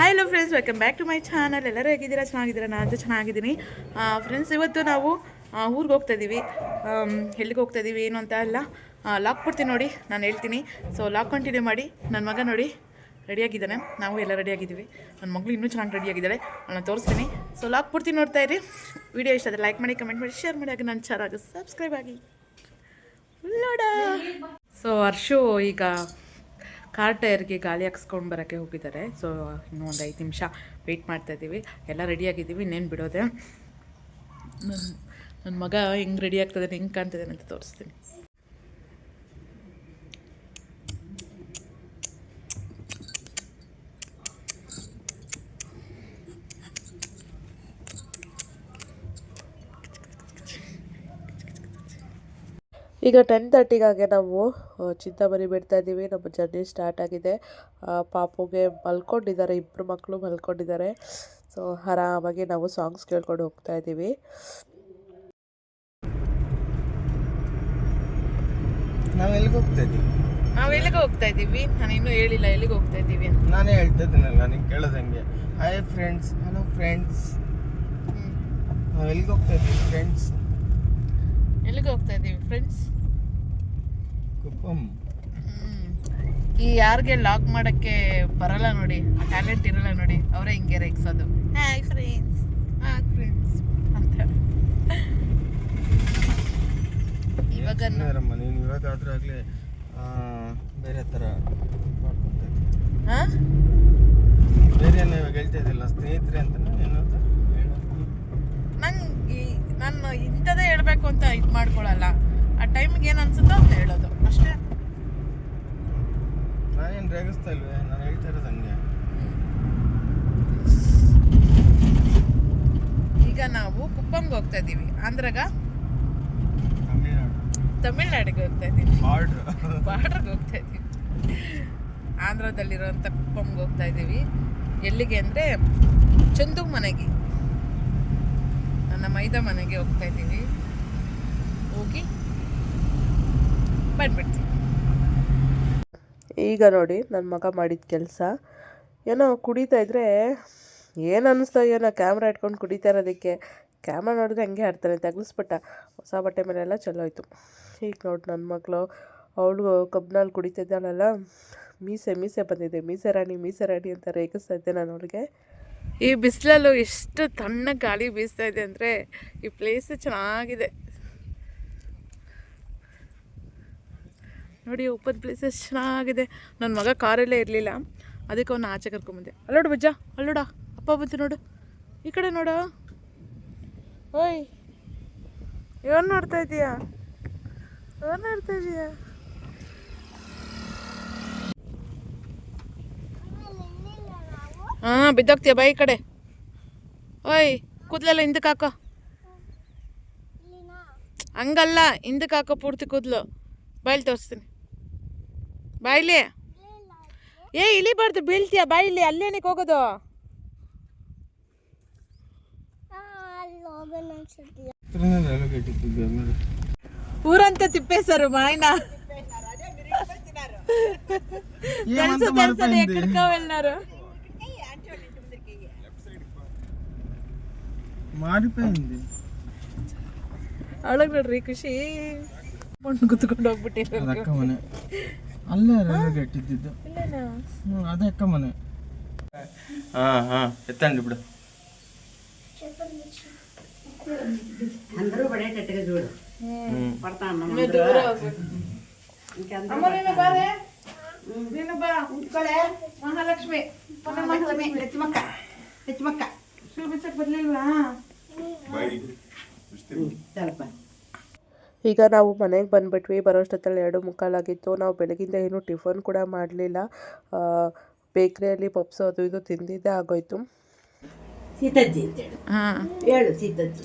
Hi hello friends, welcome back to my channel. ಎಲ್ಲರೂ ಹೇಗಿದ್ದೀರಾ? ಚೆನ್ನಾಗಿದ್ದೀರಾ? ನಾನು ಚೆನ್ನಾಗಿದ್ದೀನಿ ಫ್ರೆಂಡ್ಸ್. ಇವತ್ತು ನಾವು ಊರಿಗೆ ಹೋಗ್ತಾ ಇದ್ದೀವಿ. ಎಲ್ಲಿಗೆ ಹೋಗ್ತಾ ಇದ್ದೀವಿ ಏನು ಅಂತ ಎಲ್ಲ ಲಾಕ್ ಕೊಡ್ತೀನಿ ನೋಡಿ, ನಾನು ಹೇಳ್ತೀನಿ. ಸೊ ಲಾಕ್ ಕಂಟಿನ್ಯೂ ಮಾಡಿ. ನನ್ನ ಮಗ ನೋಡಿ ರೆಡಿಯಾಗಿದ್ದಾನೆ, ನಾವು ಎಲ್ಲ ರೆಡಿಯಾಗಿದ್ದೀವಿ. ನನ್ನ ಮಗಳು ಇನ್ನೂ ಚೆನ್ನಾಗಿ ರೆಡಿಯಾಗಿದ್ದಾಳೆ, ನಾನು ತೋರಿಸ್ತೀನಿ. ಸೊ ಲಾಕ್ ಕೊಡ್ತೀನಿ, ನೋಡ್ತಾ ಇರಿ. ವಿಡಿಯೋ ಇಷ್ಟ ಆದರೆ ಲೈಕ್ ಮಾಡಿ, ಕಮೆಂಟ್ ಮಾಡಿ, ಶೇರ್ ಮಾಡಿ, ಹಾಗೆ ನನ್ನ ಚಾನಲ್ಗೆ ಸಬ್ಸ್ಕ್ರೈಬ್ ಆಗಿ. ಸೊ ಹರ್ಷು ಈಗ ಕಾರ್ ಟೈರ್ಗೆ ಗಾಳಿ ಹಾಕ್ಸ್ಕೊಂಡು ಬರೋಕ್ಕೆ ಹೋಗಿದ್ದಾರೆ. ಸೊ ಇನ್ನೂ ಒಂದು 5 ನಿಮಿಷ ವೆಯ್ಟ್ ಮಾಡ್ತಾಯಿದ್ದೀವಿ. ಎಲ್ಲ ರೆಡಿಯಾಗಿದ್ದೀವಿ, ಇನ್ನೇನು ಬಿಡೋದೆ. ನನ್ನ ಮಗ ಹೆಂಗೆ ರೆಡಿ ಆಗ್ತದೆ, ಹೆಂಗೆ ಕಾಣ್ತದೆ ಅಂತ ತೋರಿಸ್ತೀನಿ. ಈಗ 10:30ಗಾಗೆ ನಾವು ಚಿಂತಾಮಣಿ ಬಿಡ್ತಾ ಇದ್ದೀವಿ. ನಮ್ಮ ಜರ್ನಿ ಸ್ಟಾರ್ಟ್ ಆಗಿದೆ. ಪಾಪುಗೆ ಮಲ್ಕೊಂಡಿದ್ದಾರೆ, ಇಬ್ಬರು ಮಕ್ಕಳು ಮಲ್ಕೊಂಡಿದ್ದಾರೆ. ಸೊ ಆರಾಮಾಗಿ ನಾವು ಸಾಂಗ್ಸ್ ಕೇಳ್ಕೊಂಡು ಹೋಗ್ತಾ ಇದ್ದೀವಿ. ನಾವು ಎಲ್ಲಿಗೆ ಹೋಗ್ತಾ ಇದ್ದೀವಿ? ನಾನು ಇನ್ನೂ ಹೇಳಿಲ್ಲ ಎಲ್ಲಿಗೆ ಹೋಗ್ತಾ ಇದ್ದೀವಿ ಅಂತ. ನಾನೇ ಹೇಳ್ತಾ ಇದ್ದೀನಲ್ಲ, ನಿಂಗೆ ಕೇಳೋದಂಗೆ. ಹಾಯ್ ಫ್ರೆಂಡ್ಸ್, ಹಲೋ ಫ್ರೆಂಡ್ಸ್, ನಾವು ಎಲ್ಲಿಗೆ ಹೋಗ್ತಾ ಇದ್ದೀವಿ ಫ್ರೆಂಡ್ಸ್? ಎಲ್ಲಿಗೆ ಹೋಗ್ತಾ ಇದ್ದೀವಿ ಫ್ರೆಂಡ್ಸ್? ಕುಪ್ಪಂ. ಈ ಯಾರಿಗೆ ಲಾಕ್ ಮಾಡೋಕ್ಕೆ ಬರಲ್ಲ ನೋಡಿ, ಆ ಟ್ಯಾಲೆಂಟ್ ಇರಲ್ಲ ನೋಡಿ, ಅವರೇ ಹಿಂಗೆ ರೇಗಿಸೋದು. ಹಾಯ್ ಫ್ರೆಂಡ್ಸ್, ಹಾಯ್ ಫ್ರೆಂಡ್ಸ್ ಅಂತ. ಇವಾಗ ನೀನು ಇವಾಗ ಆದ್ರೂ ಆಗಲಿ ಬೇರೆ ಥರ ಬೇರೆ ಇವಾಗ ಹೇಳ್ತಾ ಇದ್ದಿಲ್ಲ, ಸ್ನೇಹಿತರೆ ಅಂತ ಏನಂತ ನಾನು ಇಂಥದ್ದೇ ಹೇಳ್ಬೇಕು ಅಂತ ಇದು ಮಾಡ್ಕೊಳ್ಳಲ್ಲ. ಆ ಟೈಮಿಗೆ ಏನು ಅನ್ಸುತ್ತೋ ಅಂತ ಹೇಳೋದು ಅಷ್ಟೇ. ನಾನೇನು ರೇಗಿಸ್ತಾ ಇಲ್ವೇ, ನಾನು ಹೇಳ್ತಾ ಇರೋದು ಹಂಗೆ. ಈಗ ನಾವು ಕುಪ್ಪಂಗೆ ಹೋಗ್ತಾ ಇದ್ದೀವಿ. ಆಂಧ್ರಾಗ ತಮಿಳ್ನಾಡಿಗೆ ಹೋಗ್ತಾ ಇದ್ದೀವಿ. ಬಾರ್ಡ್ರಿಗೆ ಹೋಗ್ತಾ ಇದ್ದೀವಿ. ಆಂಧ್ರದಲ್ಲಿರೋಂಥ ಕುಪ್ಪಂಗೆ ಹೋಗ್ತಾ ಇದ್ದೀವಿ. ಎಲ್ಲಿಗೆ ಅಂದರೆ ಚಂದು ಮನೆಗೆ, ನನ್ನ ಮೈದಾ ಮನೆಗೆ ಹೋಗ್ತಾ ಇದ್ದೀವಿ. ಹೋಗಿ ಬಂದ್ಬಿಡ್ತೀವಿ. ಈಗ ನೋಡಿ ನನ್ನ ಮಗ ಮಾಡಿದ ಕೆಲಸ. ಏನೋ ಕುಡಿತಾ ಇದ್ರೆ ಏನು ಅನ್ನಿಸ್ತಾ, ಏನೋ ಕ್ಯಾಮ್ರಾ ಇಟ್ಕೊಂಡು ಕುಡಿತಾ ಇರೋದಕ್ಕೆ. ಕ್ಯಾಮ್ರಾ ನೋಡಿದ್ರೆ ಹಂಗೆ ಆಡ್ತಾನೆ, ತೆಗಿಸ್ಬಿಟ್ಟ. ಹೊಸ ಬಟ್ಟೆ ಮೇಲೆಲ್ಲ ಚಲೋಯ್ತು. ಈಗ ನೋಡಿ ನನ್ನ ಮಗಳು, ಅವಳು ಕಬ್ನಲ್ಲಿ ಕುಡಿತಾ ಇದ್ದಾಳಲ್ಲ, ಮೀಸೆ ಬಂದಿದೆ. ಮೀಸೆ ರಾಣಿ ಅಂತ ರೇಗಿಸ್ತಾ ಇದ್ದೆ ನಾನು ಅವಳಿಗೆ. ಈ ಬಿಸಿಲಲ್ಲೂ ಎಷ್ಟು ತಣ್ಣಗೆ ಗಾಳಿ ಬೀಸ್ತಾ ಇದೆ ಅಂದರೆ ಈ ಪ್ಲೇಸ್ ಚೆನ್ನಾಗಿದೆ ನೋಡಿ. ಓಪನ್ ಪ್ಲೇಸಸ್ ಚೆನ್ನಾಗಿದೆ. ನನ್ನ ಮಗ ಕಾರಲ್ಲೇ ಇರಲಿಲ್ಲ, ಅದಕ್ಕೆ ಅವನ್ನ ಆಚೆ ಕರ್ಕೊಂಬಂದೆ. ಅಲ್ಲೋಡು ಬಜ್ಜ, ಅಲ್ಲೋಡ ಅಪ್ಪ ಬಂತು ನೋಡು, ಈ ಕಡೆ ನೋಡ. ಓಯ್, ಏನು ನೋಡ್ತಾ ಇದೀಯಾ? ಹಾಂ, ಬಿದ್ದೋಗ್ತೀಯ ಬಾ ಈ ಕಡೆ. ಓಯ್, ಕೂದಲೆಲ್ಲ ಹಿಂದಕ್ಕೆ ಹಾಕೋ. ಹಂಗಲ್ಲ, ಹಿಂದಕ್ಕೆ ಹಾಕೋ ಪೂರ್ತಿ ಕೂದಲು. ಬಾಯ್ಲಿ ತೋರಿಸ್ತೀನಿ, ಬಾಯ್ಲಿ. ಇಳಿಬಾರ್ದು, ಬೀಳ್ತೀಯ. ಬಾಯ್ಲಿ, ಅಲ್ಲೇನಕ್ಕೆ ಹೋಗೋದು? ಊರಂತ ತಿಪ್ಪೇಸರು ಮಾಯ್ನ ఎక్కడికవెళ్ళినారు? మారిపోయింది. ಅವಳಗ್ ನೋಡ್ರಿ ಖುಷಿ, ಮಣ್ಣು ಕುತ್ಕೊಂಡು ಹೋಗ್ಬಿಟ್ಟಿರೋ. ಅಕ್ಕ ಮನೆ ಅಲ್ಲೇ ರೈಲ್ವೆ ಗೇಟ್ ಇದ್ದಿದ್ದು. ಅದೇ ಅಕ್ಕ ಮನೆ. ಎತ್ತಂడి ಬಿಡು. అందరూ పడేటట్టుగా చూడు. పడతాను మహాలక్ష్మి తెచ్చిమక్క తెచ్చిమక్క చూపించక బదలిల్ವಾ? ಈಗ ನಾವು ಮನೆಗೆ ಬಂದುಬಿಟ್ವಿ. ಬರೋಷ್ಟೊತ್ತಲ್ಲಿ 2:15 ಆಗಿತ್ತು. ನಾವು ಬೆಳಗಿಂದ ಏನು ಟಿಫನ್ ಕೂಡ ಮಾಡಲಿಲ್ಲ. ಬೇಕ್ರಿಯಲ್ಲಿ ಪಪ್ಸು ಅದು ಇದು ತಿಂದಿದ್ದೇ ಆಗೋಯ್ತು. ಸೀತಜ್ಜಿ ಅಂತೇಳಿ. ಹಾಂ, ಹೇಳು ಸೀತಜ್ಜಿ.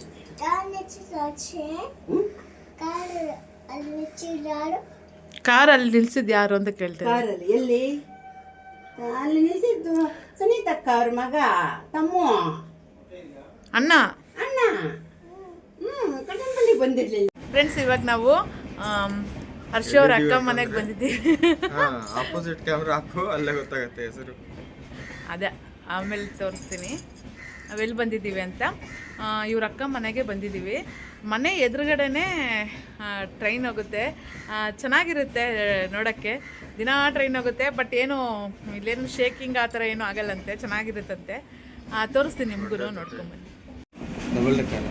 ಕಾರಲ್ಲಿ ನಿಲ್ಸಿದ್ದು ಯಾರು ಅಂತ ಕೇಳ್ತಾರೆ. ಕಾರಲ್ಲಿ ಎಲ್ಲಿ? ಅಲ್ಲಿ ನಿಲ್ಸಿದ್ದು ಸುನೀತಕ್ಕ ಅವ್ರ ಮಗ, ತಮ್ಮು, ಅಣ್ಣ. ಕಟಂಬಳ್ಳಿಗೆ ಬಂದಿರ್ಲಿಲ್ಲ. ಫ್ರೆಂಡ್ಸ್, ಇವಾಗ ನಾವು ಹರ್ಷ ಅವ್ರ ಅಕ್ಕ ಮನೆಗೆ ಬಂದಿದ್ದೀವಿ. ಆಪೋಸಿಟ್ ಕ್ಯಾಮ್ರಾ ಹಾಕು, ಅಲ್ಲೇ ಗೊತ್ತಾಗತ್ತೆ ಹೆಸರು. ಅದೇ ಆಮೇಲೆ ತೋರಿಸ್ತೀನಿ ನಾವೆಲ್ಲಿ ಬಂದಿದ್ದೀವಿ ಅಂತ. ಇವ್ರ ಅಕ್ಕ ಮನೆಗೆ ಬಂದಿದ್ದೀವಿ. ಮನೆ ಎದುರುಗಡೆನೇ ಟ್ರೈನ್ ಹೋಗುತ್ತೆ, ಚೆನ್ನಾಗಿರುತ್ತೆ ನೋಡೋಕ್ಕೆ. ದಿನ ಟ್ರೈನ್ ಹೋಗುತ್ತೆ, ಬಟ್ ಏನು ಇಲ್ಲೇನು ಶೇಕಿಂಗ್ ಆ ಥರ ಏನೂ ಆಗಲ್ಲಂತೆ, ಚೆನ್ನಾಗಿರುತ್ತಂತೆ. ತೋರಿಸ್ತೀನಿ ನಿಮಗೂ, ನೋಡ್ಕೊಂಬನ್ನಿ. Double decker.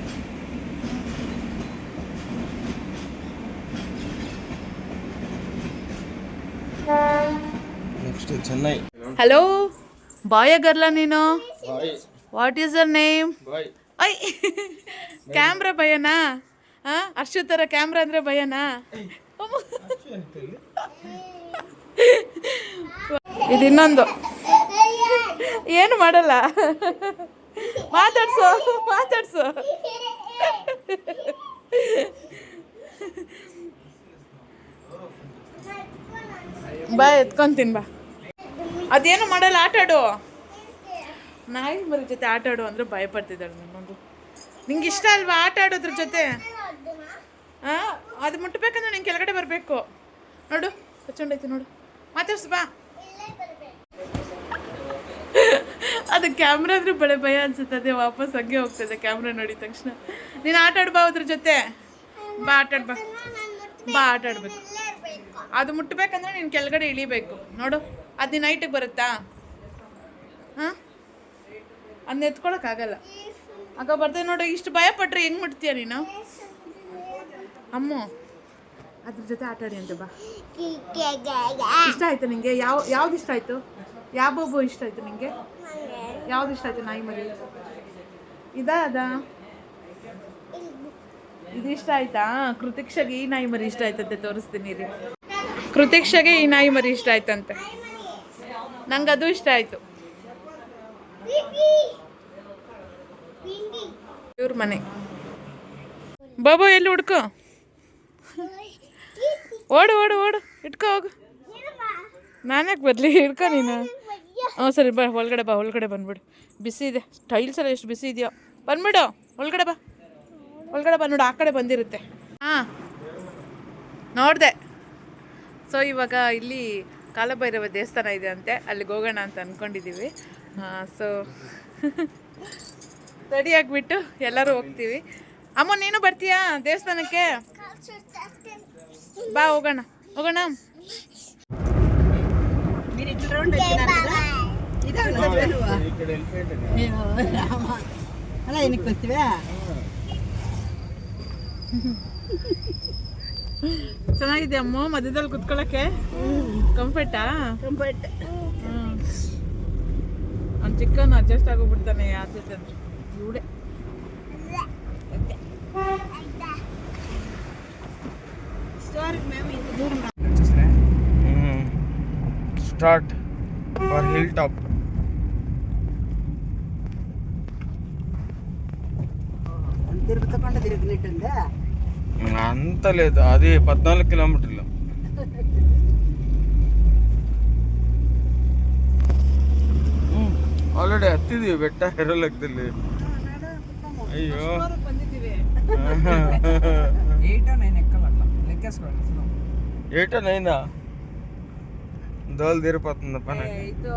Next Chennai. Hello, ಬಾಯ ಗರ್ಲ ನೀನು? Boy. What is your name? Boy. ಐ ಕ್ಯಾಮ್ರಾ ಭಯನಾ? ಅಷ್ಟು ಥರ ಕ್ಯಾಮ್ರಾ ಅಂದರೆ ಭಯನಾ? ಇದು ಇನ್ನೊಂದು ಏನು ಮಾಡಲ್ಲ. ಮಾತಾಡ್ಸು. ಬಾ ಎತ್ಕೊಂತೀನಿ ಬಾ. ಅದೇನು ಮಾಡಲ್ಲ, ಆಟಾಡು. ನಾಯಿ ಮರಿ ಜೊತೆ ಆಟಾಡು ಅಂದರೆ ಭಯಪಡ್ತಿದ್ದಾಳೆ ನನ್ನೊಂದು. ನಿಂಗೆ ಇಷ್ಟ ಅಲ್ವಾ ಆಟ ಆಡೋದ್ರ ಜೊತೆ? ಅದು ಮುಟ್ಟಬೇಕಂದ್ರೆ ನಿಂಗೆ ಕೆಳಗಡೆ ಬರಬೇಕು. ನೋಡು ಹಚ್ಕೊಂಡೈತಿ, ನೋಡು. ಮಾತಾಡ್ಸು ಬಾ. ಅದು ಕ್ಯಾಮ್ರಾ ಅಂದರೆ ಭಯ ಅನ್ಸುತ್ತೆ, ಅದೇ ವಾಪಸ್ ಹಂಗೆ ಹೋಗ್ತದೆ ಕ್ಯಾಮ್ರಾ ನೋಡಿದ ತಕ್ಷಣ. ನೀನು ಆಟಾಡು ಬಾ ಅದ್ರ ಜೊತೆ. ಬಾ ಆಟಾಡ್ ಬಾ. ಆಟಾಡ್ಬೇಕು. ಅದು ಮುಟ್ಟಬೇಕಂದ್ರೆ ನೀನು ಕೆಳಗಡೆ ಇಳಿಬೇಕು. ನೋಡು, ಅದು ನೀನು ನೈಟಿಗೆ ಬರುತ್ತಾ? ಅದನ್ನ ಎತ್ಕೊಳಕ್ಕಾಗಲ್ಲ. ಆಗ ಬರ್ತದೆ ನೋಡು. ಇಷ್ಟು ಭಯಪಟ್ರೆ ಹೆಂಗೆ ಮುಟ್ತೀಯ ನೀನು? ಅಮ್ಮು ಅದ್ರ ಜೊತೆ ಆಟಾಡಿ ಅಂತ ಬಾ. ಇಷ್ಟ ಆಯ್ತು ನಿಂಗೆ? ಯಾವ್ದು ಇಷ್ಟ ಆಯ್ತು? ಯಾವ ಬಾಬು ಇಷ್ಟ ಆಯ್ತು ನಿಂಗೆ? ಯಾವ್ದು ಇಷ್ಟ ಆಯ್ತು? ನಾಯಿ ಮರಿ ಅದ ಇದು ಇಷ್ಟ ಆಯ್ತಾ? ಕೃತಿಕ್ಷಗೆ ಈ ನಾಯಿ ಮರಿ ಇಷ್ಟ ಆಯ್ತಂತೆ, ತೋರಿಸ್ತೀನಿ ರೀ. ಕೃತಿಕ್ಷಗೆ ಈ ನಾಯಿ ಮರಿ ಇಷ್ಟ ಆಯ್ತಂತೆ. ನಂಗೆ ಅದು ಇಷ್ಟ ಆಯ್ತು. ಇವ್ರ ಮನೆ. ಬಾಬು ಎಲ್ಲಿ ಹುಡ್ಕೋ? ಓಡು ಇಟ್ಕೋ ಹೋಗು. ನಾನ್ಯಾಕೆ ಬರಲಿ? ಹಿಡ್ಕೊ ನೀನು. ಸರಿ ಬಾ, ಒಳಗಡೆ ಬಂದ್ಬಿಡು. ಬಿಸಿ ಇದೆ. ಟೈಲ್ಸ್ ಎಲ್ಲ ಎಷ್ಟು ಬಿಸಿ ಇದೆಯೋ. ಬಂದ್ಬಿಡು, ಒಳಗಡೆ ಬಾ. ನೋಡು, ಆ ಕಡೆ ಬಂದಿರುತ್ತೆ. ನೋಡಿದೆ. ಸೊ ಇವಾಗ ಇಲ್ಲಿ ಕಾಲಭೈರವ ದೇವಸ್ಥಾನ ಇದೆ ಅಂತೆ, ಅಲ್ಲಿಗೆ ಹೋಗೋಣ ಅಂತ ಅಂದ್ಕೊಂಡಿದ್ದೀವಿ. ಸೊ ರೆಡಿ ಆಗಿಬಿಟ್ಟು ಎಲ್ಲರೂ ಹೋಗ್ತೀವಿ. ಅಮ್ಮ ನೀನು ಬರ್ತೀಯಾ ದೇವಸ್ಥಾನಕ್ಕೆ? ಬಾ ಹೋಗೋಣ. ಅಲ್ಲ ಏನಕ್ಕೆ ಬರ್ತೀವಿ? ಚೆನ್ನಾಗಿದೆ ಅಮ್ಮ, ಮಧ್ಯದಲ್ಲಿ ಕುತ್ಕೊಳ್ಳೋಕ್ಕೆ ಕಂಫರ್ಟಾ? ಅವ್ನು ಚಿಕ್ಕವನು ಅಡ್ಜಸ್ಟ್ ಆಗೋಗ್ಬಿಡ್ತಾನೆ ಯಾರ ಜೊತೆ ಅಂದ್ರೆ. ಇವಳೆ ಸ್ಟಾರ್ಟ್ ಫಾರ್ ಹಿಲ್ ಟಾಪ್. అంత లేదు, అది 14 కిలోమీటర్లు. ಆಲ್ರೆಡಿ ಹತ್ತಿದೀವಿ ಬೆಟ್ಟ ಹೆರಲಕ್ಕದಲ್ಲಿ. ಅಯ್ಯೋ 8 or 9 దోలు తీరిపోతుందప్ప నాకు. ಇದು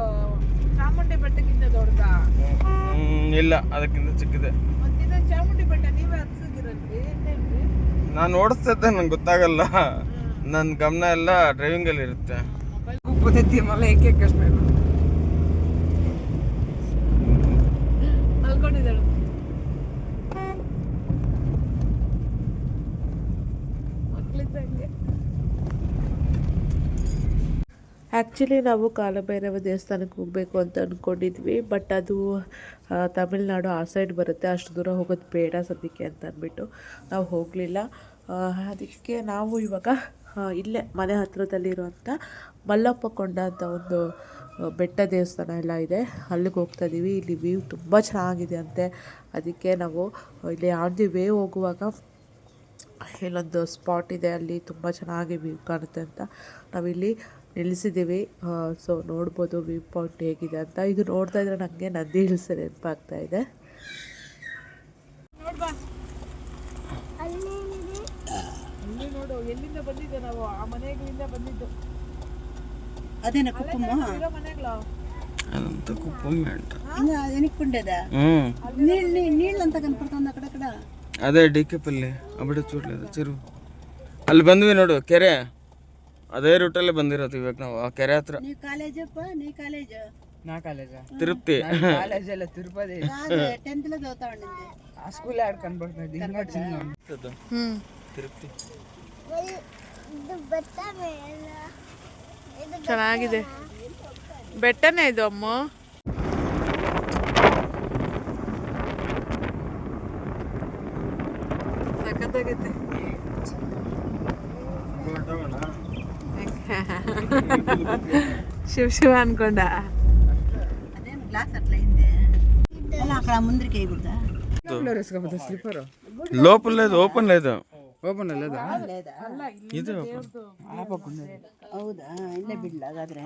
ಚಾಮುಂಡಿ ಬೆಟ್ಟಕ್ಕಿಂತ ದೊಡ್ಡದ? ಇಲ್ಲ, ಅದಕ್ಕಿಂತ ಚಿಕ್ಕದೆ. ಚಾಮುಂಡಿ ಬೆಟ್ಟ ನೀವೇ ಹತ್ಸಿದಿರಲ್ರಿ? ನಾನು ಓಡಿಸ್ತಿದ್ದೆ, ನಂಗೆ ಗೊತ್ತಾಗಲ್ಲ. ನನ್ನ ಗಮನ ಎಲ್ಲ ಡ್ರೈವಿಂಗ್ ಅಲ್ಲಿ ಇರುತ್ತೆ. ಮಲ್ಕೊಂಡಿದ್ದಾಳು. ಆ್ಯಕ್ಚುಲಿ ನಾವು ಕಾಲಭೈರವ ದೇವಸ್ಥಾನಕ್ಕೆ ಹೋಗಬೇಕು ಅಂತ ಅಂದ್ಕೊಂಡಿದ್ವಿ, ಬಟ್ ಅದು ತಮಿಳ್ನಾಡು ಆ ಸೈಡ್ ಬರುತ್ತೆ, ಅಷ್ಟು ದೂರ ಹೋಗೋದು ಬೇಡ ಸದ್ಯಕ್ಕೆ ಅಂತ ಅಂದ್ಬಿಟ್ಟು ನಾವು ಹೋಗಲಿಲ್ಲ. ಅದಕ್ಕೆ ನಾವು ಇವಾಗ ಇಲ್ಲೇ ಮನೆ ಹತ್ತಿರದಲ್ಲಿರುವಂಥ ಮಲ್ಲಪ್ಪ ಕೊಂಡ ಅಂತ ಒಂದು ಬೆಟ್ಟ ದೇವಸ್ಥಾನ ಎಲ್ಲ ಇದೆ, ಅಲ್ಲಿಗೆ ಹೋಗ್ತಾ ಇದ್ದೀವಿ. ಇಲ್ಲಿ ವ್ಯೂ ತುಂಬ ಚೆನ್ನಾಗಿದೆ ಅಂತೆ. ಅದಕ್ಕೆ ನಾವು ಇಲ್ಲಿ ಆನ್ ದಿ ವೇ ಹೋಗುವಾಗ ಇಲ್ಲೊಂದು ಸ್ಪಾಟ್ ಇದೆ, ಅಲ್ಲಿ ತುಂಬ ಚೆನ್ನಾಗಿ ವ್ಯೂ ಕಾಣುತ್ತೆ ಅಂತ ನಾವಿಲ್ಲಿ ನಿಲ್ಲಿಸಿದ್ದೀವಿ. ಸೊ ನೋಡ್ಬೋದು ವ್ಯೂ ಪಾಯಿಂಟ್ ಹೇಗಿದೆ ಅಂತ. ಇದು ನೋಡ್ತಾ ಇದ್ರೆ ನನಗೆ ನಂದಿ ಹಿಲ್ಸ್ ನೆನಪಾಗ್ತಾ ಇದೆ. ಅಲ್ಲಿ ನೋಡು, ಎಲ್ಲಿಂದ ಬಂದಿದ್ದೆ ನಾವು? ಆ ಮನೆಗಳಿಂದ ಬಂದಿದ್ದು. ಅದೇನ ಕುಕ್ಕುಮ್ಮ? ಮನೆಗಳು అదంతా కుప్పమే అంట. వెనక్కుండేదా నీళ్ళు అంతా కనపడుతుంది అక్కడక్కడ. అదే డిక్కేపల్లి ಅಬಡೆ చూడలేదు చెరువు ಅಲ್ಲಿ ಬಂದ್ವಿ ನೋಡು ಕೆರೆ ಅದೇ ರೂಟಲ್ಲೇ ಬಂದಿರೋದು ಇವಾಗ ನಾವು ಆ ಕೆರೆ ಹತ್ರ. నీ కాలేజప్ప నీ కాలేజ్ నా కాలేజా ತಿರುಪ್ತಿ కాలేజ్ అಲ್ಲ తిరుపతి 10th లో చదువుతా ఉండింది. ఆ స్కూల్ ఆడ కనబడుతుంది ఇంకా చిన్న ತಿರುಪ್ತಿ ಚೆನ್ನಾಗಿದೆ ಬೆಟ್ಟನೇ ಇದು ಅಮ್ಮ. ಸಖತ್ತಾಗೈತೆ. ಶಿವ ಅನ್ಕೊಂಡ. అదేం గ్లాస్ అట్లా అయింది అలా అక్కడ ముందరికి వేయకూడదా? వేసుకోపోతే స్లిప్పర్ లోపల లేదు, ఓపెన్ లేదు. ఓపెన్ లేదా లేదా ಇದು ಹೌದಾ? ಇಲ್ಲೇ ಬಿಡ್ಲ ಹಾಗಾದ್ರೆ.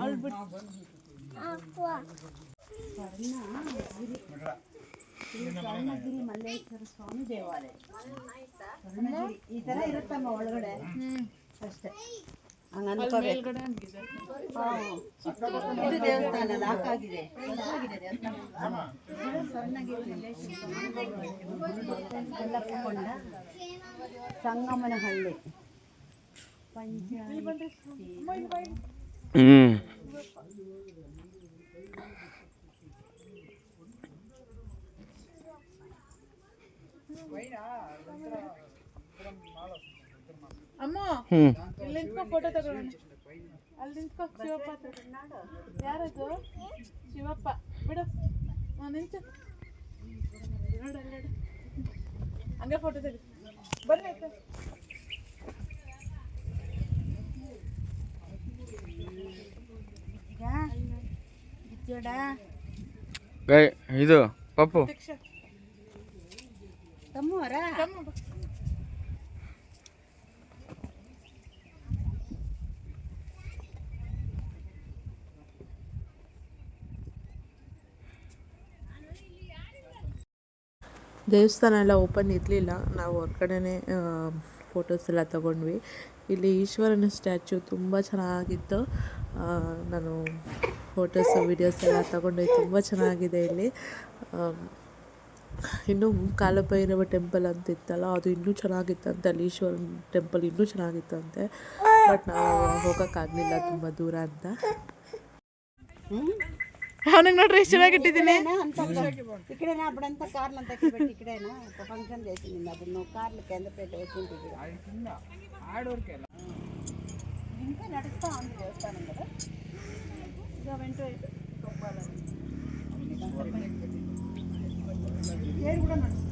ಸ್ವರ್ಣಗಿರಿ ಮಲ್ಲೇಶ್ವರ ಸ್ವಾಮಿ ದೇವಾಲಯ. ಸ್ವರ್ಣಗಿರಿ ಈ ತರ ಇರುತ್ತಮ್ಮ ಒಳಗಡೆ ಅಷ್ಟೇ. ಹಂಗ ಅನ್ಕೋಬೇಕು. ಇದು ದೇವಸ್ಥಾನ ಲಾಕ್ ಆಗಿದೆ. ದೇವಸ್ಥಾನ ಸ್ವರ್ಣಗಿರಿ ಮಲ್ಲೇಶ್ವರ ಸಂಗಮನಹಳ್ಳಿ ಪಂಚಾಯತ್. ಅಮ್ಮ ಇಲ್ಲಿ ನಿಂತ್ಕೊ ಫೋಟೋ ತಗೊಳ್ಳೋಣ. ಅಲ್ಲಿ ನಿಂತ್ಕೊ ಶಿವಪ್ಪ ಹತ್ರ. ಯಾರದು? ಶಿವಪ್ಪ ಬಿಡು ನಿಂತು ನೋಡು ಹಂಗೆ ಫೋಟೋ ತೆಗಿ. ಬನ್ನಿ ಆಯ್ತು. ಇದು ಪಪ್ಪು ತಮ್ಮವರ ದೇವಸ್ಥಾನ ಎಲ್ಲ ಓಪನ್ ಇರಲಿಲ್ಲ. ನಾವು ಹೊರ್ಗಡೆನೇ ಫೋಟೋಸ್ ಎಲ್ಲ ತೊಗೊಂಡ್ವಿ. ಇಲ್ಲಿ ಈಶ್ವರನ ಸ್ಟ್ಯಾಚು ತುಂಬ ಚೆನ್ನಾಗಿತ್ತು. ನಾನು ಫೋಟೋಸು ವೀಡಿಯೋಸ್ ಎಲ್ಲ ತೊಗೊಂಡು ತುಂಬ ಚೆನ್ನಾಗಿದೆ ಇಲ್ಲಿ. ಇನ್ನು ಕಾಲಭೈರವ ಟೆಂಪಲ್ ಅಂತ ಇತ್ತಲ್ಲ, ಅದು ಇನ್ನೂ ಚೆನ್ನಾಗಿತ್ತಂತೆ. ಅಲ್ಲಿ ಈಶ್ವರನ ಟೆಂಪಲ್ ಇನ್ನೂ ಚೆನ್ನಾಗಿತ್ತಂತೆ. ಬಟ್ ನಾವು ಹೋಗೋಕ್ಕಾಗಲಿಲ್ಲ, ತುಂಬ ದೂರ ಅಂತ. ಅವನಿಗೆ ನೋಡ್ರಿ ಎಷ್ಟು ಚೆನ್ನಾಗಿಟ್ಟಿದ್ದೀನಿ. ఇక్కడ అప్పుడంత కార్లు అంతా పెట్టి ఇక్కడేనా ఫంక్షన్ చేసింది. అప్పుడు నువ్వు కార్లు కేంద్రపేట వచ్చింది. ఇంకా నడుస్తూ ఉంది దేవస్థానం కదా. ఇక వెంట కూడా నడుస్తుంది.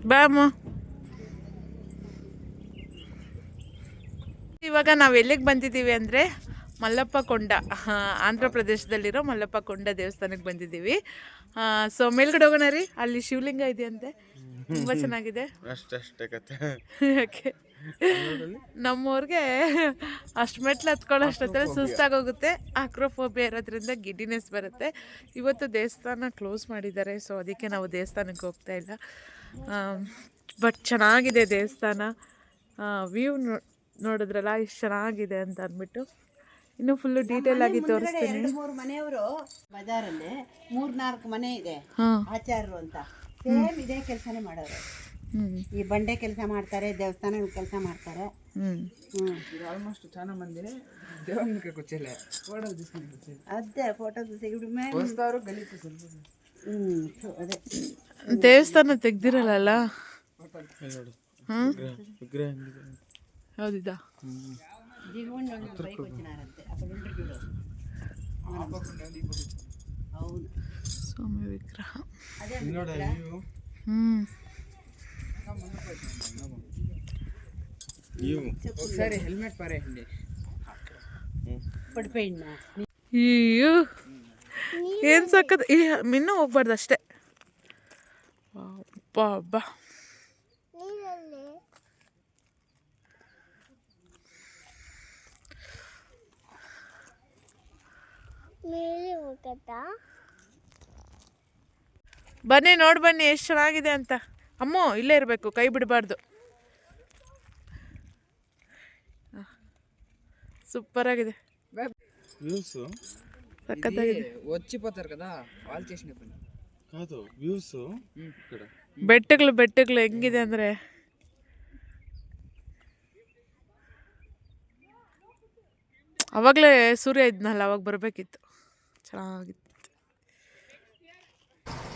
ಬಾ ಅಮ್ಮ. ಇವಾಗ ನಾವು ಎಲ್ಲಿಗೆ ಬಂದಿದ್ದೀವಿ ಅಂದರೆ ಮಲ್ಲಪ್ಪ ಕೊಂಡ, ಆಂಧ್ರ ಪ್ರದೇಶದಲ್ಲಿರೋ ಮಲ್ಲಪ್ಪ ಕೊಂಡ ದೇವಸ್ಥಾನಕ್ಕೆ ಬಂದಿದ್ದೀವಿ. ಸೊ ಮೇಲ್ಗಡೆ ಹೋಗೋಣ ರೀ. ಅಲ್ಲಿ ಶಿವಲಿಂಗ ಇದೆಯಂತೆ, ತುಂಬ ಚೆನ್ನಾಗಿದೆ. ಅಷ್ಟೇ ಕತೆ. ಯಾಕೆ ನಮ್ಮವ್ರಿಗೆ ಅಷ್ಟು ಮೆಟ್ಲು ಹತ್ಕೊಳ್ಳೋಷ್ಟೊತ್ತಲ್ಲಿ ಸುಸ್ತಾಗೋಗುತ್ತೆ. ಆಕ್ರೋಫೋಬಿಯಾ ಇರೋದ್ರಿಂದ ಗಿಡ್ಡಿನೆಸ್ ಬರುತ್ತೆ. ಇವತ್ತು ದೇವಸ್ಥಾನ ಕ್ಲೋಸ್ ಮಾಡಿದ್ದಾರೆ, ಸೊ ಅದಕ್ಕೆ ನಾವು ದೇವಸ್ಥಾನಕ್ಕೆ ಹೋಗ್ತಾ ಇಲ್ಲ. ಬಟ್ ಚೆನ್ನಾಗಿದೆ ದೇವಸ್ಥಾನ. ವ್ಯೂ ನೋಡಿದ್ರಲ್ಲ ಎಷ್ಟು ಚೆನ್ನಾಗಿದೆ ಅಂತ ಅಂದ್ಬಿಟ್ಟು ಇನ್ನು ಫುಲ್ಲು ಡೀಟೇಲ್ ಆಗಿ ತೋರಿಸ್ತೀನಿ. 2-3 ಮನೆಯವರು ಬಜಾರಲ್ಲಿ 3-4 ಮನೆ ಇದೆ ಆಚಾರ್ಯರು ಅಂತ. ಸೇಮ್ ಇದೇ ಕೆಲಸನೇ ಮಾಡೋರು. ಈ ಬಂಡೆ ಕೆಲಸ ಮಾಡ್ತಾರೆ, ದೇವಸ್ಥಾನ ಕೆಲಸ ಮಾಡ್ತಾರೆ. ఆల్మోస్ట్ చాలా మంది దేవునికి వచ్చేలే ఫోటోలు తీసుకుని వచ్చేది. అదే ఫోటో తీసి వస్తారు గలీజ్ అదే ದೇವಸ್ಥಾನ ತೆಗ್ದಿರಲ್ಲ. ಹೌದಿದಾ? దిగుండి బైక్ వచ్చినారంతే అక్కడ ఉండి చూడు. అవును ಸ್ವಾಮಿ ವಿಗ್ರಹ. అదే ఒకసారి హెల్మెట్ పారేయండి. పడిపోయిందా? ಅಯ್ಯೋ ಏನು ಸಕ್ಕತ್. ಇನ್ನೂ ಹೋಗ್ಬಾರ್ದು ಅಷ್ಟೇ. ಅಬ್ಬಾ ಅಬ್ಬಾ. ಬನ್ನಿ ನೋಡಿ ಬನ್ನಿ ಎಷ್ಟು ಚೆನ್ನಾಗಿದೆ ಅಂತ. ಅಮ್ಮೋ ಇಲ್ಲೇ ಇರಬೇಕು, ಕೈ ಬಿಡಬಾರ್ದು. Super ఆಗಿದೆ, views సక్కతాಗಿದೆ. వచ్చిపోతారు కదా వాళ్ళు చేసిన పని కాదు వ్యూస్ ఇక్కడ ಬೆಟ್ಟಗಳು ಹೆಂಗಿದೆ ಅಂದರೆ ಅವಾಗಲೇ ಸೂರ್ಯ ಇದ್ನಲ್ಲ, ಅವಾಗ ಬರಬೇಕಿತ್ತು, ಚೆನ್ನಾಗಿತ್ತು.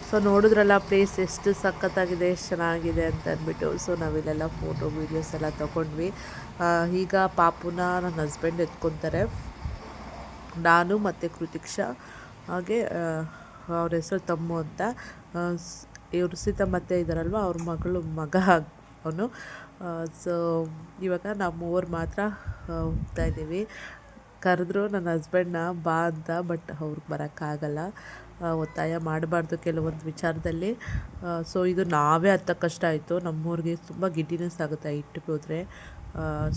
ಸೊ ನೋಡಿದ್ರಲ್ಲ ಪ್ಲೇಸ್ ಎಷ್ಟು ಸಖತ್ತಾಗಿದೆ, ಎಷ್ಟು ಚೆನ್ನಾಗಿದೆ ಅಂತ ಅಂದ್ಬಿಟ್ಟು. ಸೊ ನಾವಿಲ್ಲೆಲ್ಲ ಫೋಟೋ ವೀಡಿಯೋಸ್ ಎಲ್ಲ ತೊಗೊಂಡ್ವಿ. ಈಗ ಪಾಪುನ ನನ್ನ ಹಸ್ಬೆಂಡ್ ಎತ್ಕೊತಾರೆ, ನಾನು ಮತ್ತು ಕೃತಿಕ್ಷಾ, ಹಾಗೆ ಅವ್ರ ಹೆಸರು ತಮ್ಮು ಅಂತ. ಇವರು ಸೀತಮ್ಮತ್ತೆ ಇದ್ದಾರಲ್ವ, ಅವ್ರ ಮಗ ಅವನು. ಸೊ ಇವಾಗ ನಾವು ಮೂವರು ಮಾತ್ರ ಹೋಗ್ತಾ ಇದ್ದೀವಿ. ಕರೆದ್ರು ನನ್ನ ಹಸ್ಬೆಂಡ್ನ ಬಾ ಅಂತ, ಬಟ್ ಅವ್ರಿಗೆ ಬರೋಕ್ಕಾಗಲ್ಲ, ಒತ್ತಾಯ ಮಾಡಬಾರ್ದು ಕೆಲವೊಂದು ವಿಚಾರದಲ್ಲಿ. ಸೊ ಇದು ನಾವೇ ಹತ್ತಕ್ಕಷ್ಟ ಆಯಿತು, ನಮ್ಮೂರಿಗೆ ತುಂಬ ಗಿಡ್ಡಿನೆಸ್ ಆಗುತ್ತೆ ಇಟ್ಟಿಗೆ ಹೋದರೆ.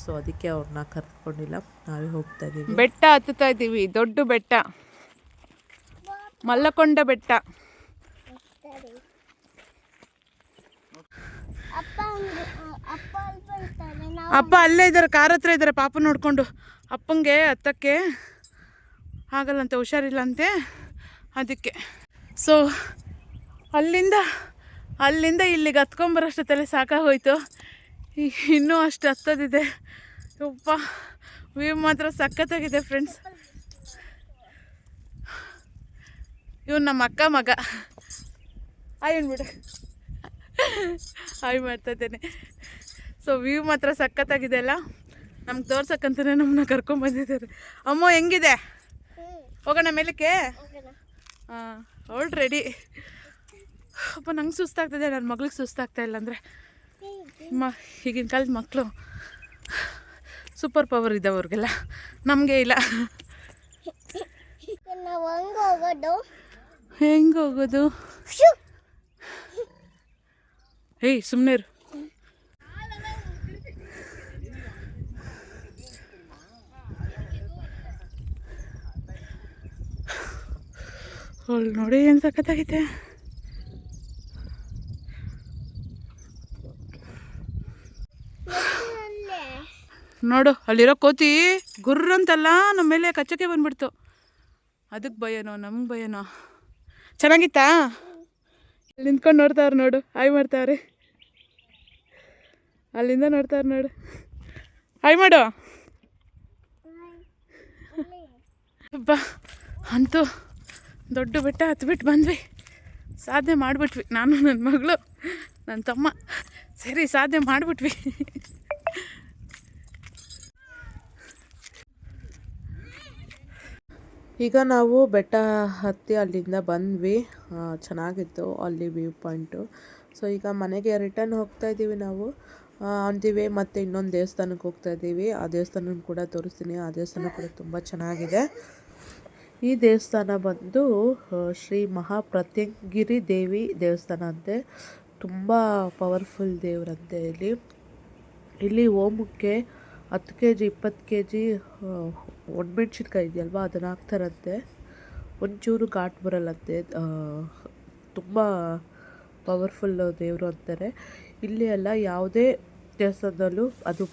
ಸೊ ಅದಕ್ಕೆ ಅವ್ರನ್ನ ಕರ್ಕೊಂಡಿಲ್ಲ, ನಾವೇ ಹೋಗ್ತಾ ಇದ್ದೀವಿ. ಬೆಟ್ಟ ಹತ್ತುತ್ತಾ ಇದ್ದೀವಿ, ದೊಡ್ಡ ಬೆಟ್ಟ, ಮಲ್ಲಕೊಂಡ ಬೆಟ್ಟ. ಅಪ್ಪ ಅಲ್ಲೇ ಇದ್ದಾರೆ, ಕಾರ್ ಹತ್ರ ಇದ್ದಾರೆ, ಪಾಪ ನೋಡಿಕೊಂಡು. ಅಪ್ಪಂಗೆ ಹತ್ತಕ್ಕೆ ಆಗಲ್ಲಂತೆ, ಹುಷಾರಿಲ್ಲಂತೆ, ಅದಕ್ಕೆ. ಸೊ ಅಲ್ಲಿಂದ ಇಲ್ಲಿಗೆ ಹತ್ಕೊಂಬರೋಷ್ಟೊತ್ತಲ್ಲಿ ಸಾಕಾಗೋಯ್ತು. ಇನ್ನೂ ಅಷ್ಟು ಹತ್ತದಿದೆ. ಯಪ್ಪ ವ್ಯೂ ಮಾತ್ರ ಸಖತ್ತಾಗಿದೆ ಫ್ರೆಂಡ್ಸ್. ಇವ್ನು ನಮ್ಮ ಅಕ್ಕ ಮಗ. ಆಯ್ ಅಂದ್ಬಿಡು, ಆಯ್ ಮಾಡ್ತಾ ಇದ್ದೇನೆ. ಸೊ ವ್ಯೂ ಮಾತ್ರ ಸಖತ್ತಾಗಿದೆ ಅಲ್ಲ, ನಮ್ಗೆ ತೋರ್ಸಕ್ಕಂತಲೇ ನಮ್ಮನ್ನ ಕರ್ಕೊಂಬಂದಿದ್ದಾರೆ. ಅಮ್ಮ ಹೆಂಗಿದೆ, ಹೋಗೋಣ ಮೇಲಕ್ಕೆ? ಹಾಂ, ಅವಳು ರೆಡಿ. ಅಪ್ಪ ನಂಗೆ ಸುಸ್ತಾಗ್ತದೆ, ನನ್ನ ಮಗಳಿಗೆ ಸುಸ್ತಾಗ್ತಾ ಇಲ್ಲ ಅಂದರೆ. ಈಗಿನ ಕಾಲದ ಮಕ್ಕಳು ಸೂಪರ್ ಪವರ್ ಇದ್ದಾವೆ ಅವ್ರಿಗೆಲ್ಲ, ನಮಗೆ ಇಲ್ಲ. ಹೆಂಗೆ ಹೋಗೋದು? ಏಯ್ ಸುಮ್ಮನೆ ಇರು. ಅವಳು ನೋಡಿ ಏನು ಸಖತ್ತಾಗೈತೆ. ನೋಡು ಅಲ್ಲಿರೋ ಕೋತಿ ಗುರ್ರಂತಲ್ಲ ನಮ್ಮ ಮೇಲೆ ಕಚ್ಚಕ್ಕೆ ಬಂದ್ಬಿಡ್ತು. ಅದಕ್ಕೆ ಭಯನೋ ನಮ್ಗೆ ಭಯನೋ. ಚೆನ್ನಾಗಿತ್ತಾ? ಅಲ್ಲಿ ನಿಂತ್ಕೊಂಡು ನೋಡ್ತಾವ್ರು ನೋಡು, ಹಾಯ್ ಮಾಡ್ತಾವ್ರೆ. ಅಲ್ಲಿಂದ ನೋಡ್ತಾವ್ರು ನೋಡು, ಹಾಯ್ ಮಾಡು. ಅಬ್ಬ ಅಂತೂ ದೊಡ್ಡ ಬೆಟ್ಟ ಹತ್ಬಿಟ್ಟು ಬಂದ್ವಿ, ಸಾಧನೆ ಮಾಡಿಬಿಟ್ವಿ. ನಾನು ನನ್ನ ಮಗಳು ನನ್ನ ತಮ್ಮ ಸರಿ ಸಾಧನೆ ಮಾಡಿಬಿಟ್ವಿ. ಈಗ ನಾವು ಬೆಟ್ಟ ಹತ್ತಿ ಅಲ್ಲಿಂದ ಬಂದ್ವಿ, ಚೆನ್ನಾಗಿತ್ತು ಅಲ್ಲಿ ವ್ಯೂ ಪಾಯಿಂಟು. ಸೊ ಈಗ ಮನೆಗೆ ರಿಟರ್ನ್ ಹೋಗ್ತಾ ಇದ್ದೀವಿ ನಾವು. ಆನ್ ದಿ ವೇ ಮತ್ತು ಇನ್ನೊಂದು ದೇವಸ್ಥಾನಕ್ಕೆ ಹೋಗ್ತಾ ಇದ್ದೀವಿ. ಆ ದೇವಸ್ಥಾನ ಕೂಡ ತೋರಿಸ್ತೀನಿ. ಆ ದೇವಸ್ಥಾನ ಕೂಡ ತುಂಬ ಚೆನ್ನಾಗಿದೆ. ಈ ದೇವಸ್ಥಾನ ಬಂದು ಶ್ರೀ ಮಹಾಪ್ರತ್ಯಂಗಿರಿ ದೇವಿ ದೇವಸ್ಥಾನ ಅಂತೆ. ತುಂಬ ಪವರ್ಫುಲ್ ದೇವರಂತೆ ಇಲ್ಲಿ ಹೋಮಕ್ಕೆ 10 kg 20 kg ಒಣಮೆಣ್ಸಿನ್ಕಾಯಿ ಇದೆಯಲ್ವ, ಅದನ್ನು ಹಾಕ್ತಾರಂತೆ. ಒಂಚೂರು ಘಾಟ್ ಬರಲ್ಲಂತೆ, ತುಂಬ ಪವರ್ಫುಲ್ ದೇವರು ಅಂತಾರೆ. ಇಲ್ಲಿ ಎಲ್ಲ ಯಾವುದೇ ದೇವಸ್ಥಾನದಲ್ಲೂ ಅದು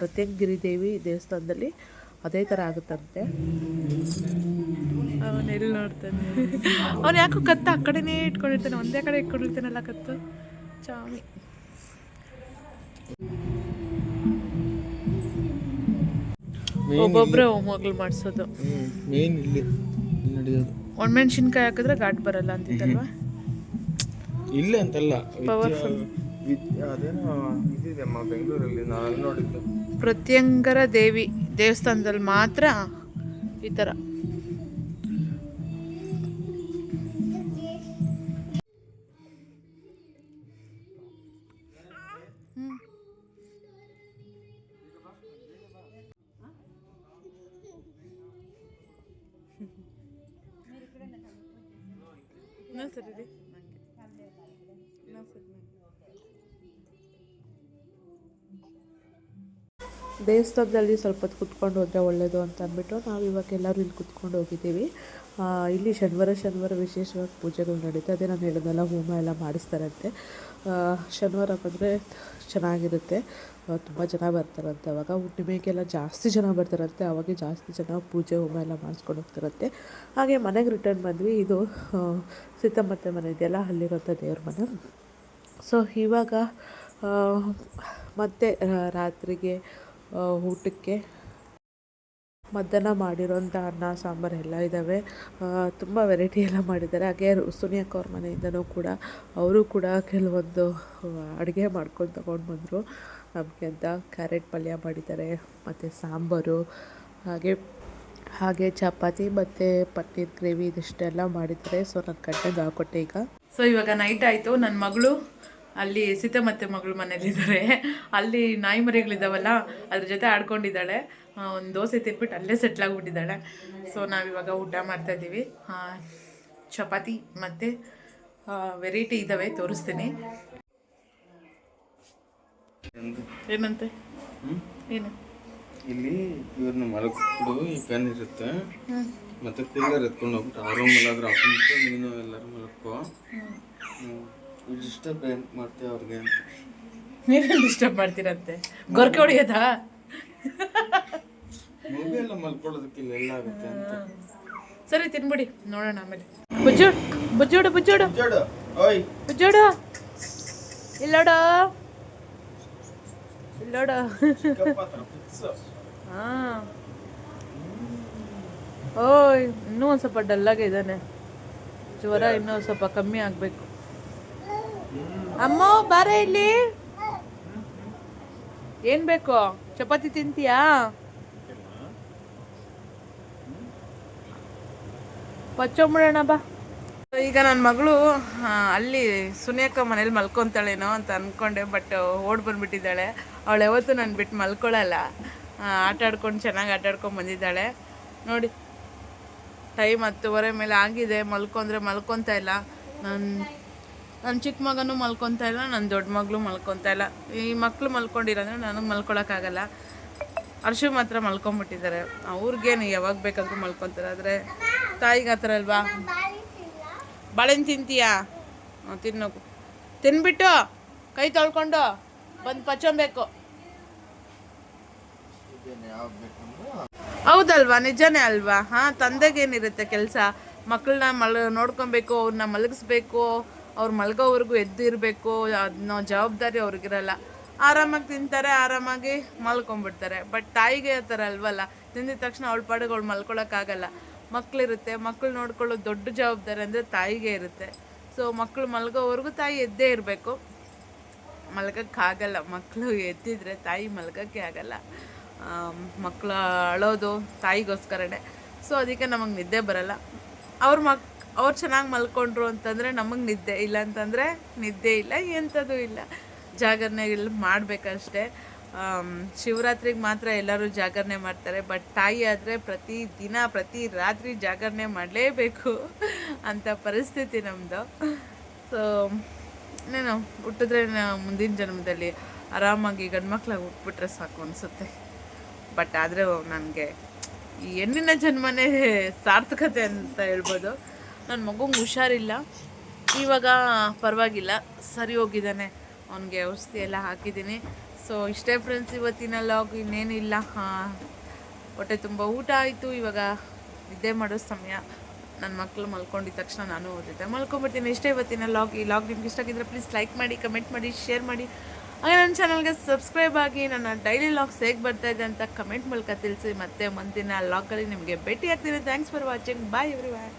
ಪ್ರತ್ಯಂಗಿರಿ ದೇವಿ ದೇವಸ್ಥಾನದಲ್ಲಿ ಅದೇ ಥರ ಆಗುತ್ತಂತೆ. ಅವನೆಲ್ಲಿ ನೋಡ್ತಾನೆ, ಅವನು ಯಾಕೋ ಕತ್ತ ಆ ಕಡೆನೇ ಇಟ್ಕೊಂಡಿರ್ತಾನೆ, ಒಂದೇ ಕಡೆ ಇಟ್ಕೊಂಡಿರ್ತಾನಲ್ಲ ಕತ್ತು ಚಾಮಿ. ಒಬ್ಬೊಬ್ಬರೇ ಹೋಮಗಳು ಮಾಡಿಸೋದು. ಮೇನ್ ಇಲ್ಲಿ ನಡೆಯೋದು. ಒಣಮೆಣ್ಸಿನ್ಕಾಯಿ ಹಾಕಿದ್ರೆ ಘಾಟ್ ಬರಲ್ಲ ಅಂತಿದ್ದಲ್ವ? ಇಲ್ಲೇ ಅಂತಲ್ಲ, ಪವರ್ಫುಲ್ ಅದೇನೋ ಇದಿದೆಯಮ್ಮ ಬೆಂಗಳೂರಲ್ಲಿ, ನಾನು ನೋಡಿದ್ದು. ಪ್ರತ್ಯಂಗರ ದೇವಿ ದೇವಸ್ಥಾನದಲ್ಲಿ ಮಾತ್ರ ಈ ಥರ. ದೇವಸ್ಥಾನದಲ್ಲಿ ಸ್ವಲ್ಪ ಹೊತ್ತು ಕುತ್ಕೊಂಡು ಹೋದರೆ ಒಳ್ಳೆಯದು ಅಂತ ಅಂದ್ಬಿಟ್ಟು ನಾವು ಇವಾಗ ಎಲ್ಲರೂ ಇಲ್ಲಿ ಕುತ್ಕೊಂಡು ಹೋಗಿದ್ದೀವಿ. ಇಲ್ಲಿ ಶನಿವಾರ ವಿಶೇಷವಾಗಿ ಪೂಜೆಗಳು ನಡೀತೆ. ಅದೇ ನಾನು ಹೇಳಿದ್ನಲ್ಲ, ಹೋಮ ಎಲ್ಲ ಮಾಡಿಸ್ತಾರಂತೆ. ಶನಿವಾರ ಬಂದರೆ ಚೆನ್ನಾಗಿರುತ್ತೆ, ತುಂಬ ಜನ ಬರ್ತಾರಂತೆ. ಅವಾಗ ಹುಣ್ಣಿಮೆಗೆಲ್ಲ ಜಾಸ್ತಿ ಜನ ಬರ್ತಾರಂತೆ, ಅವಾಗೆ ಜಾಸ್ತಿ ಜನ ಪೂಜೆ ಹೋಮ ಎಲ್ಲ ಮಾಡಿಸ್ಕೊಂಡು ಹೋಗ್ತಾರಂತೆ. ಹಾಗೆ ಮನೆಗೆ ರಿಟರ್ನ್ ಬಂದ್ವಿ. ಇದು ಸೀತಮ್ಮತ್ತೆ ಮನೆ ಇದೆಯಲ್ಲ, ಅಲ್ಲಿರೋಂಥ ದೇವ್ರ ಮನೆ. ಸೊ ಇವಾಗ ಮತ್ತೆ ರಾತ್ರಿಗೆ ಊಟಕ್ಕೆ ಮಧ್ಯಾಹ್ನ ಮಾಡಿರೋಂಥ ಅನ್ನ ಸಾಂಬಾರು ಎಲ್ಲ ಇದ್ದಾವೆ. ತುಂಬ ವೆರೈಟಿ ಎಲ್ಲ ಮಾಡಿದ್ದಾರೆ. ಹಾಗೆ ಸುನಿಯಕ್ಕ ಅವ್ರ ಮನೆಯಿಂದನೂ ಕೂಡ ಅವರು ಕೂಡ ಕೆಲವೊಂದು ಅಡುಗೆ ಮಾಡ್ಕೊಂಡು ತೊಗೊಂಡು ಬಂದರು ನಮಗೆ ಅಂತ. ಕ್ಯಾರೆಟ್ ಪಲ್ಯ ಮಾಡಿದ್ದಾರೆ, ಮತ್ತು ಸಾಂಬಾರು, ಹಾಗೆ ಚಪಾತಿ ಮತ್ತು ಪನ್ನೀರ್ ಗ್ರೇವಿ ಇದಿಷ್ಟೆಲ್ಲ ಮಾಡಿದ್ದಾರೆ. ಸೊ ನನ್ನ ಗಂಟೆಗೆ ಹಾಕ್ಕೊಟ್ಟೆ ಈಗ. ಸೊ ಇವಾಗ ನೈಟ್ ಆಯಿತು. ನನ್ನ ಮಗಳು ಅಲ್ಲಿ ಸೀತಮ್ಮತ್ತೆ ಮಗಳು ಮನೇಲಿದ್ದಾರೆ. ಅಲ್ಲಿ ನಾಯಿ ಮರಿಗಳಿದ್ದಾವಲ್ಲ, ಅದ್ರ ಜೊತೆ ಆಡ್ಕೊಂಡಿದ್ದಾಳೆ. ಒಂದು ದೋಸೆ ತಿನ್ಬಿಟ್ಟು ಅಲ್ಲೇ ಸೆಟ್ಲಾಗ್ಬಿಟ್ಟಿದ್ದಾಳೆ. ಸೊ ನಾವಿವಾಗ ಊಟ ಮಾಡ್ತಾಯಿದ್ದೀವಿ. ಚಪಾತಿ ಮತ್ತು ವೆರೈಟಿ ಇದ್ದಾವೆ, ತೋರಿಸ್ತೀನಿ. ಏನಂತೆ ಏನು ಇಲ್ಲಿ ಇವ್ರನ್ನ ಮಲಗಿಬಿಡು, ಈ ಫ್ಯಾನ್ ಇರುತ್ತೆ, ಮತ್ತೆ ಕೂಲರ್ ಎತ್ಕೊಂಡು ಹೋಗ್ಬಿಟ್ಟು ಆ ರೂಮಲ್ಲಾದ್ರೂ ಹಾಕೊಂಡ್ಬಿಟ್ಟು ನೀನು ಎಲ್ಲರೂ ಮಲಕ್ಕೋ. ಡಿಸ್ಟರ್ಬ್ ಏನು ಮಾಡ್ತೀವಿ ಅವ್ರಿಗೆ ಅಂತ. ನೀವೇನು ಡಿಸ್ಟರ್ಬ್ ಮಾಡ್ತೀರಂತೆ? ಗೊರಕೆ ಹೊಡಿಯೋದಾ? ಮೂವಿ ಎಲ್ಲ ಮಲ್ಕೊಳ್ಳೋದಕ್ಕೆ ಇಲ್ಲೆಲ್ಲ ಆಗುತ್ತೆ ಅಂತ. ಸರಿ ತಿನ್ಬಿಡಿ, ನೋಡೋಣ ಆಮೇಲೆ. ಬುಜ್ಜೋಡು ಬುಜ್ಜೋಡು ಬುಜ್ಜೋಡು ಜೋಡು ಓಯ್ ಬುಜ್ಜೋಡು, ಇಲ್ಲೋಡು ಇಲ್ಲೋಡು. ಹಾಂ, ಓಯ್ ಇನ್ನೂ ಒಂದು ಸ್ವಲ್ಪ ಡಲ್ಲಾಗೆ ಇದ್ದಾನೆ. ಜ್ವರ ಇನ್ನೂ ಸ್ವಲ್ಪ ಕಮ್ಮಿ ಆಗಬೇಕು. ಅಮ್ಮ ಬಾರ ಇಲ್ಲಿ. ಏನು ಬೇಕು? ಚಪಾತಿ ತಿಂತೀಯಾ? ಪಚ್ಚೊಂಬಿಡೋಣ ಬಾ. ಈಗ ನನ್ನ ಮಗಳು ಅಲ್ಲಿ ಸುನಿಯಕ್ಕ ಮನೇಲಿ ಮಲ್ಕೊತಾಳೇನೋ ಅಂತ ಅಂದ್ಕೊಂಡೆ, ಬಟ್ ಓಡ್ ಬಂದುಬಿಟ್ಟಿದ್ದಾಳೆ. ಅವಳು ಯಾವತ್ತೂ ನಾನು ಬಿಟ್ಟು ಮಲ್ಕೊಳ್ಳಲ್ಲ. ಆಟ ಆಡ್ಕೊಂಡು ಚೆನ್ನಾಗಿ ಆಟ ಆಡ್ಕೊಂಡು ಬಂದಿದ್ದಾಳೆ. ನೋಡಿ, ಟೈಮ್ 10:30 ಮೇಲೆ ಆಗಿದೆ. ಮಲ್ಕೊಂಡ್ರೆ ಮಲ್ಕೊತಾ ಇಲ್ಲ. ನನ್ನ ಚಿಕ್ಕ ಮಗನೂ ಮಲ್ಕೊತಾ ಇಲ್ಲ, ನನ್ನ ದೊಡ್ಡ ಮಗಳು ಮಲ್ಕೊತಾ ಇಲ್ಲ. ಈ ಮಕ್ಕಳು ಮಲ್ಕೊಂಡಿರೋದ್ರೆ ನನಗೆ ಮಲ್ಕೊಳಕ್ಕಾಗಲ್ಲ. ಅರ್ಶು ಮಾತ್ರ ಮಲ್ಕೊಂಬಿಟ್ಟಿದ್ದಾರೆ. ಅವ್ರಿಗೇನು ಯಾವಾಗ ಬೇಕಾದರೂ ಮಲ್ಕೊತಾರೆ, ಆದರೆ ತಾಯಿಗೆ ಆ ಥರ ಅಲ್ವಾ. ಬಾಳೆಹಣ್ಣು ತಿಂತೀಯಾ? ತಿನ್ನೋಕು. ತಿನ್ಬಿಟ್ಟು ಕೈ ತೊಳ್ಕೊಂಡು ಬಂದು ಪಚ್ಚೊಂಬೇಕು. ಹೌದಲ್ವಾ? ನಿಜನೇ ಅಲ್ವಾ? ಹಾಂ, ತಂದೆಗೇನಿರುತ್ತೆ ಕೆಲಸ? ಮಕ್ಕಳನ್ನ ನೋಡ್ಕೊಬೇಕು, ಅವ್ರನ್ನ ಮಲಗಿಸ್ಬೇಕು, ಅವ್ರು ಮಲ್ಗೋವರೆಗೂ ಎದ್ದು ಇರಬೇಕು. ಅದನ್ನ ಜವಾಬ್ದಾರಿ ಅವ್ರಿಗಿರಲ್ಲ. ಆರಾಮಾಗಿ ತಿಂತಾರೆ, ಆರಾಮಾಗಿ ಮಲ್ಕೊಂಡ್ಬಿಡ್ತಾರೆ. ಬಟ್ ತಾಯಿಗೆ ಆ ಥರ ಅಲ್ವಲ್ಲ. ತಿಂದಿದ ತಕ್ಷಣ ಅವಳ ಪಾಡಿಗೆ ಅವಳು ಮಲ್ಕೊಳಕ್ಕಾಗಲ್ಲ. ಮಕ್ಕಳಿರುತ್ತೆ, ಮಕ್ಕಳು ನೋಡ್ಕೊಳ್ಳೋದು ದೊಡ್ಡ ಜವಾಬ್ದಾರಿ ಅಂದರೆ ತಾಯಿಗೆ ಇರುತ್ತೆ. ಸೊ ಮಕ್ಕಳು ಮಲ್ಗೋವರೆಗೂ ತಾಯಿ ಎದ್ದೇ ಇರಬೇಕು. ಮಲ್ಗೋಕ್ಕಾಗಲ್ಲ. ಮಕ್ಕಳು ಎದ್ದಿದ್ರೆ ತಾಯಿ ಮಲ್ಗೋಕ್ಕೆ ಆಗಲ್ಲ. ಮಕ್ಕಳು ಅಳೋದು ತಾಯಿಗೋಸ್ಕರನೇ. ಸೊ ಅದಕ್ಕೆ ನಮಗೆ ನಿದ್ದೆ ಬರಲ್ಲ. ಅವ್ರು ಚೆನ್ನಾಗಿ ಮಲ್ಕೊಂಡ್ರು ಅಂತಂದರೆ ನಮಗೆ ನಿದ್ದೆ ಇಲ್ಲ, ಅಂತಂದರೆ ನಿದ್ದೆ ಇಲ್ಲ, ಎಂಥದ್ದು ಇಲ್ಲ. ಜಾಗರಣೆ ಇಲ್ಲಿ ಮಾಡಬೇಕಷ್ಟೇ. ಶಿವರಾತ್ರಿಗೆ ಮಾತ್ರ ಎಲ್ಲರೂ ಜಾಗರಣೆ ಮಾಡ್ತಾರೆ. ಬಟ್ ತಾಯಿ ಆದರೆ ಪ್ರತಿ ರಾತ್ರಿ ಜಾಗರಣೆ ಮಾಡಲೇಬೇಕು ಅಂತ ಪರಿಸ್ಥಿತಿ ನಮ್ಮದು. ಸೊ ಇನ್ನೇನು, ಹುಟ್ಟಿದ್ರೆ ಮುಂದಿನ ಜನ್ಮದಲ್ಲಿ ಆರಾಮಾಗಿ ಗಂಡು ಮಕ್ಕಳಾಗಿ ಹುಟ್ಬಿಟ್ರೆ ಸಾಕು ಅನಿಸುತ್ತೆ. ಬಟ್ ಆದರೆ ನನಗೆ ಈ ಹೆಣ್ಣಿನ ಜನ್ಮನೇ ಸಾರ್ಥಕತೆ ಅಂತ ಹೇಳ್ಬೋದು. ನನ್ನ ಮಗುಂಗೆ ಹುಷಾರಿಲ್ಲ, ಇವಾಗ ಪರವಾಗಿಲ್ಲ, ಸರಿ ಹೋಗಿದ್ದಾನೆ. ಅವನಿಗೆ ಔಷಧಿ ಎಲ್ಲ ಹಾಕಿದ್ದೀನಿ. ಸೊ ಇಷ್ಟೇ ಫ್ರೆಂಡ್ಸ್ ಇವತ್ತಿನ ಲಾಗ್, ಇನ್ನೇನಿಲ್ಲ. ಹೊಟ್ಟೆ ತುಂಬ ಊಟ ಆಯಿತು. ಇವಾಗ ನಿದ್ದೆ ಮಾಡೋ ಸಮಯ. ನನ್ನ ಮಕ್ಕಳು ಮಲ್ಕೊಂಡಿದ್ದ ತಕ್ಷಣ ನಾನು ಓದಿದ್ದೆ ಮಲ್ಕೊಂಡ್ಬಿಡ್ತೀನಿ. ಇಷ್ಟೇ ಇವತ್ತಿನ ಲಾಗ್. ಈ ಲಾಗ್ ನಿಮ್ಗೆ ಇಷ್ಟ ಆಗಿದ್ರೆ ಪ್ಲೀಸ್ ಲೈಕ್ ಮಾಡಿ, ಕಮೆಂಟ್ ಮಾಡಿ, ಶೇರ್ ಮಾಡಿ. ಹಾಗೆ ನನ್ನ ಚಾನಲ್ಗೆ ಸಬ್ಸ್ಕ್ರೈಬ್ ಆಗಿ. ನನ್ನ ಡೈಲಿ ಲಾಗ್ಸ್ ಹೇಗೆ ಬರ್ತಾಯಿದೆ ಅಂತ ಕಮೆಂಟ್ ಮೂಲಕ ತಿಳಿಸಿ. ಮತ್ತೆ ಮುಂದಿನ ಲಾಗಲ್ಲಿ ನಿಮಗೆ ಭೇಟಿ ಆಗ್ತೀನಿ. Thanks for watching. Bye everyone.